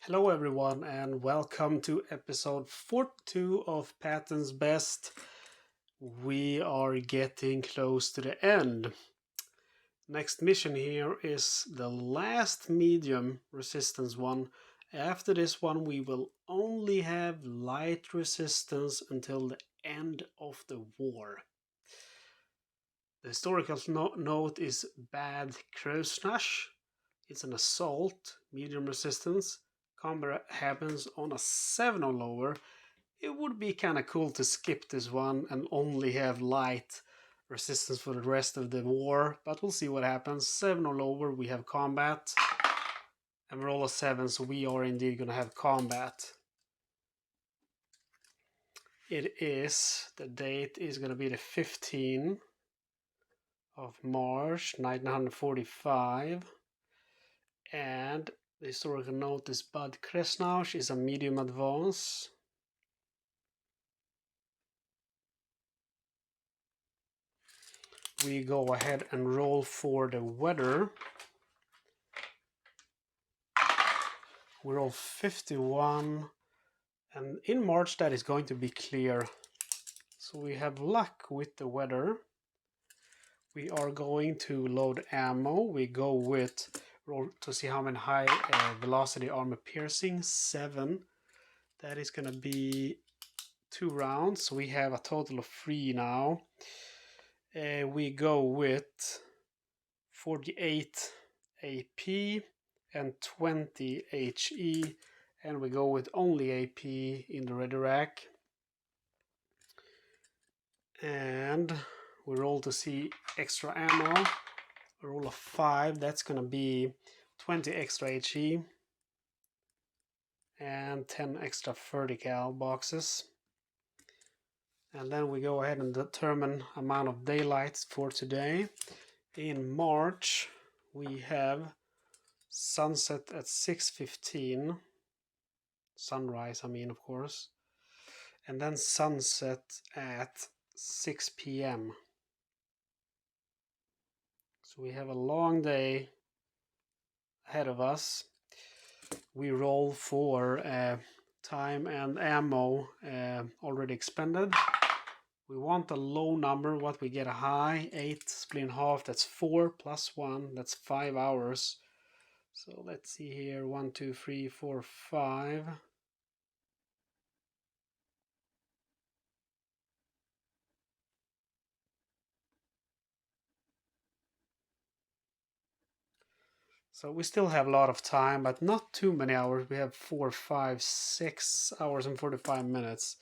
Hello everyone and welcome to episode 42 of Patton's Best. We are getting close to the end. Next mission here is the last medium resistance one. After this one we will only have light resistance until the end of the war. The historical note is Bad Kreuznauch. It's an assault, medium resistance. Combat happens on a 7 or lower. It would be kind of cool to skip this one and only have light resistance for the rest of the war, but we'll see what happens. 7 or lower, we have combat, and we roll a 7, so we are indeed going to have combat. The date is going to be the 15th of March 1945, and the historical note is Bad Kreuznauch is a medium advance. We go ahead and roll for the weather. We roll 51, and in March that is going to be clear. So we have luck with the weather. We are going to load ammo. We go with roll to see how many high velocity armor piercing. 7. That is going to be 2 rounds. So we have a total of 3 now. We go with 48 AP and 20 HE, and we go with only AP in the ready rack. And we roll to see extra ammo. A roll of 5, that's going to be 20 extra HE and 10 extra vertical boxes. And then we go ahead and determine amount of daylight for today. In March we have sunset at 6:15, sunrise I mean of course, and then sunset at 6 p.m. So we have a long day ahead of us. We roll for time and ammo already expended. We want a low number. What we get a high, 8 split in half, that's 4 plus 1, that's 5 hours. So let's see here, 1, 2, 3, 4, 5. So we still have a lot of time, but not too many hours. We have 4, 5, 6 hours and 45 minutes.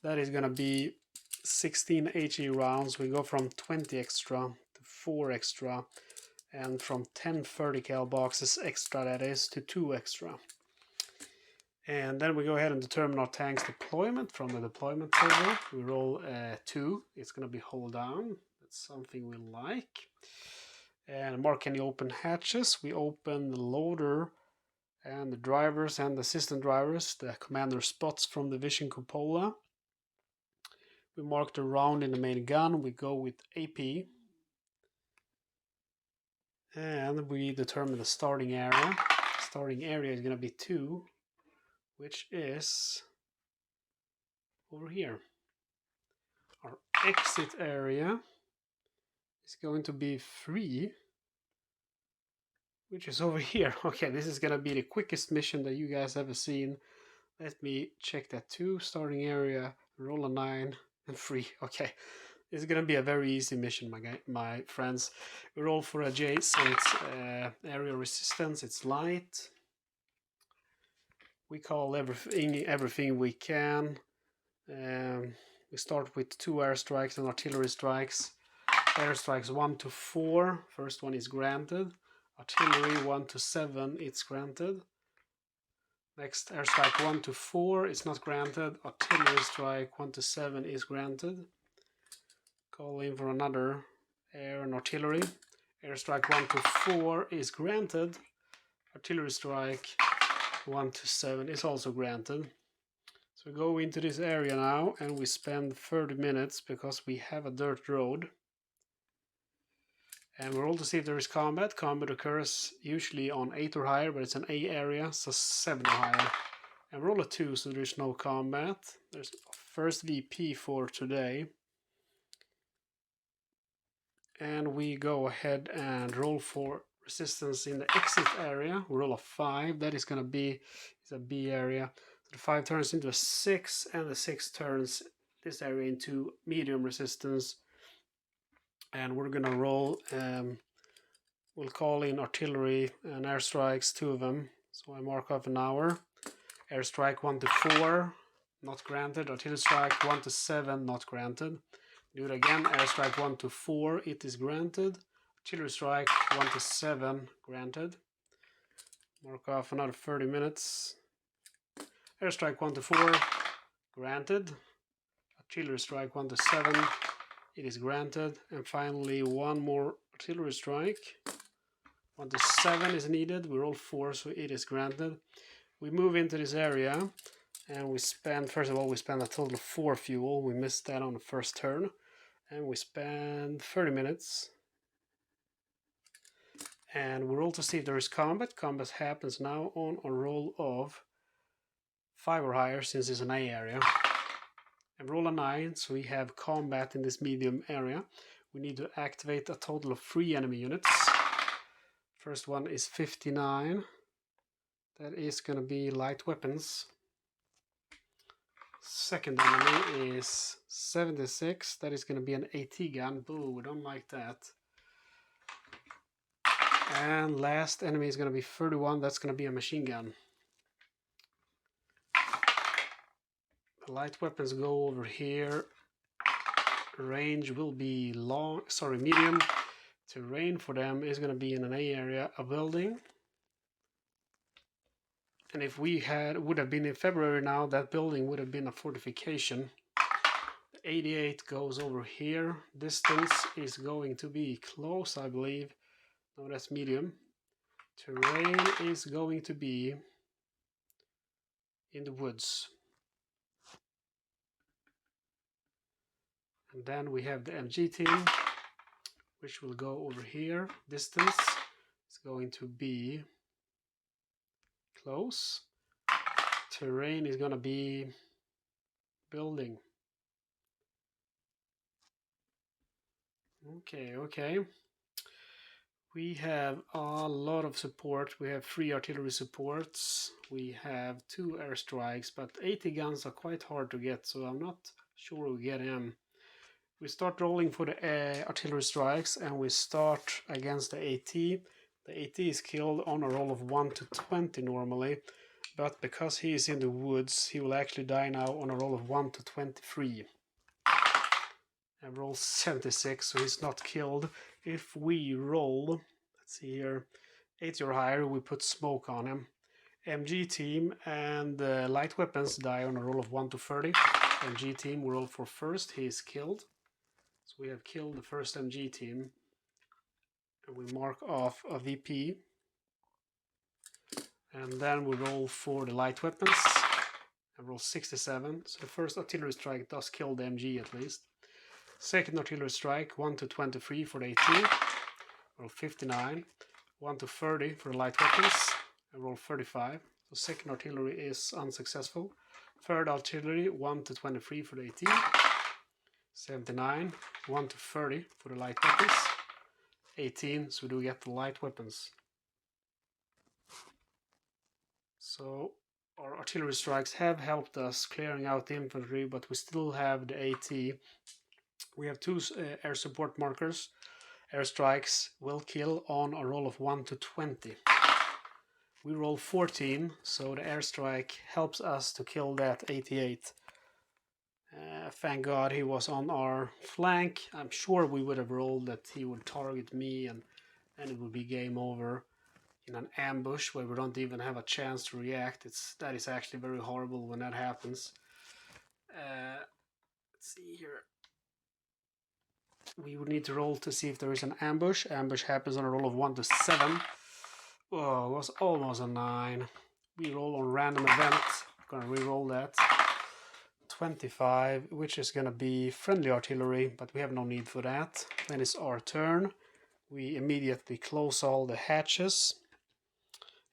That is going to be 16 HE rounds. We go from 20 extra to 4 extra, and from 10 vertical boxes extra, that is, to 2 extra. And then we go ahead and determine our tank's deployment from the deployment table. We roll 2. It's going to be hold down. That's something we like. And mark any open hatches. We open the loader and the drivers and the assistant drivers, the commander spots from the vision cupola. We mark the round in the main gun. We go with AP. And we determine the starting area. Starting area is going to be 2, which is over here. Our exit area is going to be 3, which is over here. Okay, this is going to be the quickest mission that you guys ever seen. Let me check that too. Starting area, roll a 9 and 3. Okay, this is going to be a very easy mission, my friends. We roll for adjacent area resistance. It's light. We call everything we can. We start with 2 airstrikes and artillery strikes. Airstrikes 1 to 4. First one is granted. Artillery 1 to 7. It's granted. Next airstrike 1 to 4 is not granted. Artillery strike 1 to 7 is granted. Call in for another air and artillery. Airstrike 1 to 4 is granted. Artillery strike 1 to 7 is also granted. So we go into this area now and we spend 30 minutes because we have a dirt road. And we roll to see if there is combat. Combat occurs usually on 8 or higher, but it's an A area, so 7 or higher. And roll a 2, so there's no combat. There's first VP for today. And we go ahead and roll for resistance in the exit area. We roll a 5. That is going to be a B area. So the 5 turns into a 6, and the 6 turns this area into medium resistance. And we're going to roll. We'll call in artillery and airstrikes, 2 of them. So I mark off an hour. Airstrike 1 to 4, not granted. Artillery strike 1 to 7, not granted. Do it again. Airstrike 1 to 4, it is granted. Artillery strike 1 to 7, granted. Mark off another 30 minutes. Airstrike 1 to 4, granted. Artillery strike 1 to 7, it is granted. And finally, one more artillery strike. 1 to 7 is needed. We roll 4, so it is granted. We move into this area, and we spend, first of all, we spend a total of 4 fuel. We missed that on the first turn. And we spend 30 minutes. And we roll to see if there is combat. Combat happens now on a roll of 5 or higher, since it's an A area. And roll a 9, so we have combat in this medium area. We need to activate a total of 3 enemy units. First one is 59. That is going to be light weapons. Second enemy is 76. That is going to be an AT gun. Boo, we don't like that. And last enemy is going to be 31. That's going to be a machine gun. The light weapons go over here. Range will be medium. Terrain for them is going to be in an A area, a building. And if we would have been in February now, that building would have been a fortification. The 88 goes over here. Distance is going to be close, I believe. No, that's medium. Terrain is going to be in the woods. And then we have the MG team, which will go over here. Distance is going to be close. Terrain is going to be building. Okay. We have a lot of support. We have 3 artillery supports. We have 2 airstrikes, but 80 guns are quite hard to get, so I'm not sure we'll get him. We start rolling for the artillery strikes, and we start against the AT. The AT is killed on a roll of 1 to 20 normally, but because he is in the woods, he will actually die now on a roll of 1 to 23. And roll 76, so he's not killed. If we roll, let's see here, 80 or higher, we put smoke on him. MG team and light weapons die on a roll of 1 to 30. MG team will roll for first, he is killed. So we have killed the first MG team. And we mark off a VP. And then we roll for the light weapons. And roll 67. So the first artillery strike does kill the MG at least. Second artillery strike, 1 to 23 for the AT. Roll 59. 1 to 30 for the light weapons. And roll 35. So second artillery is unsuccessful. Third artillery, 1 to 23 for the AT. 79. 1 to 30 for the light weapons. 18, so we do get the light weapons. So our artillery strikes have helped us clearing out the infantry, but we still have the AT. We have 2 air support markers. Airstrikes will kill on a roll of 1 to 20. We roll 14, so the airstrike helps us to kill that 88. Thank God he was on our flank. I'm sure we would have rolled that he would target me and it would be game over in an ambush where we don't even have a chance to react. That is actually very horrible when that happens. Let's see here. We would need to roll to see if there is an ambush. Ambush happens on a roll of 1 to 7. Oh, it was almost a 9. We roll on random event. I'm gonna re-roll that. 25, which is gonna be friendly artillery, but we have no need for that. Then it's our turn. we immediately close all the hatches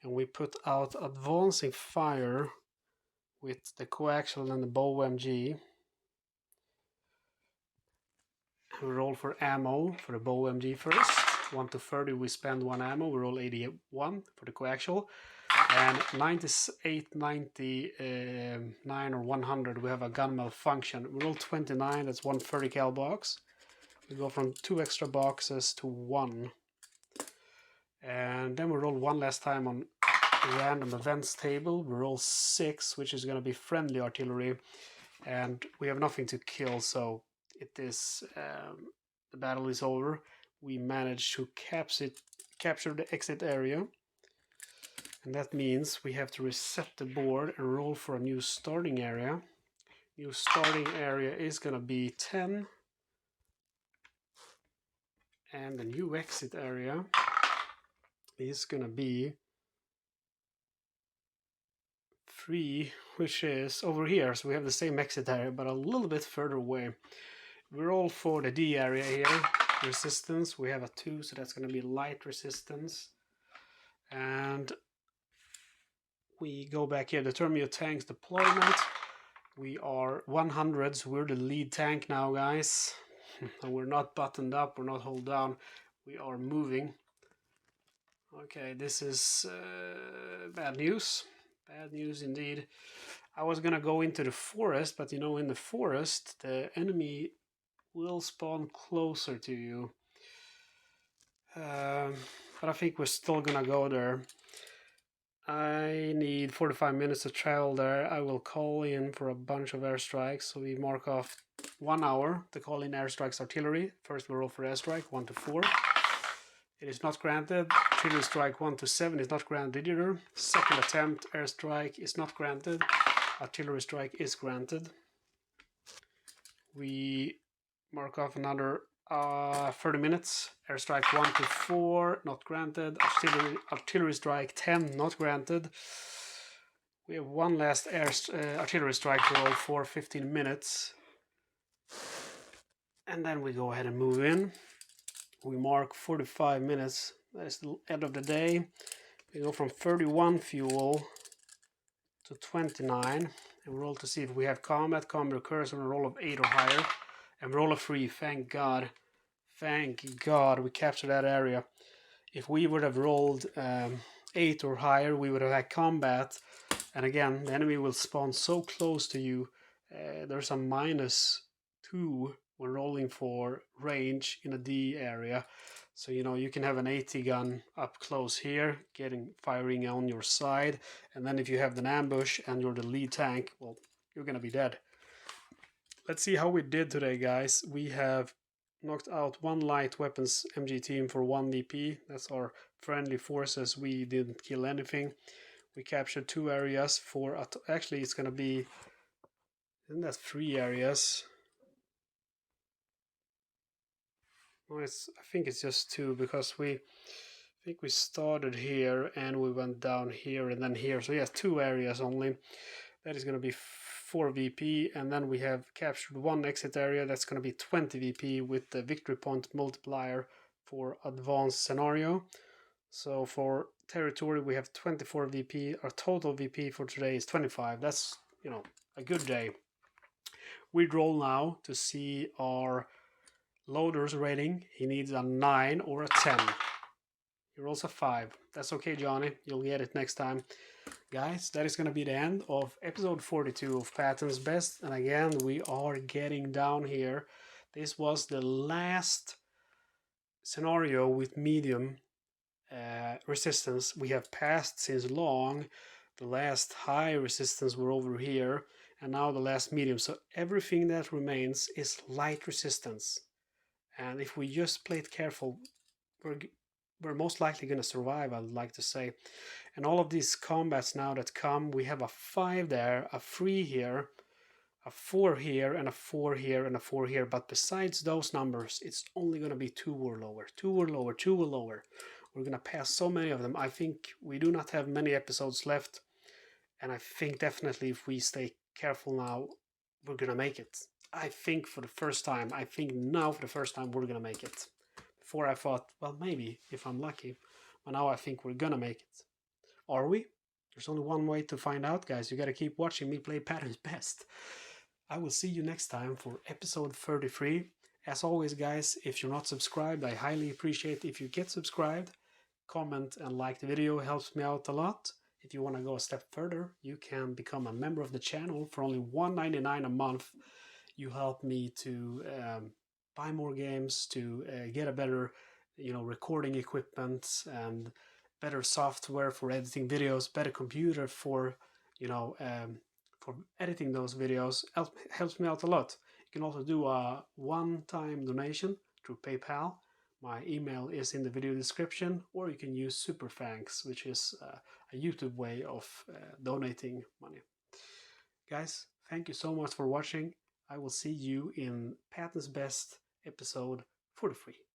and we put out advancing fire with the coaxial and the bow MG. We roll for ammo for the bow MG first. 1 to 30 we spend 1 ammo. We roll 81 for the coaxial. And 98, 99 or 100 we have a gun malfunction. We roll 29, that's 1 30 cal box. We go from 2 extra boxes to 1. And then we roll 1 last time on random events table. We roll 6, which is going to be friendly artillery. And we have nothing to kill, so it is the battle is over. We managed to capture the exit area. And that means we have to reset the board and roll for a new starting area. New starting area is going to be 10. And the new exit area is going to be 3, which is over here. So we have the same exit area, but a little bit further away. We roll for the D area here. Resistance, we have a 2, so that's going to be light resistance. And we go back here, determine your tank's deployment. We are 100, so we're the lead tank now, guys. And we're not buttoned up, we're not hold down, we are moving. Okay, this is bad news. Bad news indeed. I was gonna go into the forest, but you know, in the forest, the enemy will spawn closer to you. But I think we're still gonna go there. I need 45 minutes to travel there. I will call in for a bunch of airstrikes. So we mark off 1 hour to call in airstrikes artillery. First we roll for airstrike 1 to 4. It is not granted. Artillery strike 1 to 7 is not granted either. Second attempt airstrike is not granted. Artillery strike is granted. We mark off another 30 minutes. Airstrike 1 to 4, not granted. Artillery strike 10, not granted. We have 1 last artillery strike to roll for 15 minutes. And then we go ahead and move in. We mark 45 minutes. That is the end of the day. We go from 31 fuel to 29. And we roll to see if we have combat. Combat occurs on a roll of 8 or higher. And roll a 3, thank God. Thank God we captured that area. If we would have rolled 8 or higher, we would have had combat. And again, the enemy will spawn so close to you. There's a -2 when rolling for range in a D area. So, you know, you can have an 80 gun up close here, firing on your side. And then if you have an ambush and you're the lead tank, well, you're going to be dead. Let's see how we did today, guys. We have knocked out 1 light weapons MG team for 1 VP. That's our friendly forces. We didn't kill anything. We captured 2 areas for... Actually, it's going to be... Isn't that 3 areas? No, I think it's just 2, because I think we started here and we went down here and then here. So yes, 2 areas only. That is going to be 4 VP, and then we have captured 1 exit area. That's going to be 20 VP with the victory point multiplier for advanced scenario. So for territory we have 24 VP. Our total VP for today is 25. That's, you know, a good day. We roll now to see our loader's rating. He needs a 9 or a 10. He rolls a 5. That's okay, Johnny. You'll get it next time. Guys, that is going to be the end of episode 42 of Patton's Best. And again, we are getting down here. This was the last scenario with medium resistance. We have passed since long. The last high resistance were over here. And now the last medium. So everything that remains is light resistance. And if we just play it careful, we're most likely going to survive, I'd like to say. And all of these combats now that come, we have a 5 there, a 3 here, a 4 here, and a 4 here, and a 4 here. But besides those numbers, it's only going to be 2 or lower, 2 or lower, 2 or lower. We're going to pass so many of them. I think we do not have many episodes left. And I think definitely if we stay careful now, we're going to make it. I think now for the first time, we're going to make it. Before I thought, well, maybe if I'm lucky, but now I think we're gonna make it. Are we? There's only one way to find out, guys. You gotta keep watching me play Patton's Best. I will see you next time for episode 33. As always, guys, if you're not subscribed, I highly appreciate if you get subscribed. Comment and like the video, helps me out a lot. If you want to go a step further, you can become a member of the channel for only $1.99 a month. You help me to buy more games, to get a better, recording equipment and better software for editing videos, better computer for, for editing those videos. Helps me out a lot. You can also do a one-time donation through PayPal. My email is in the video description, or you can use Super Thanks, which is a YouTube way of donating money. Guys, thank you so much for watching. I will see you in Patton's Best episode 43.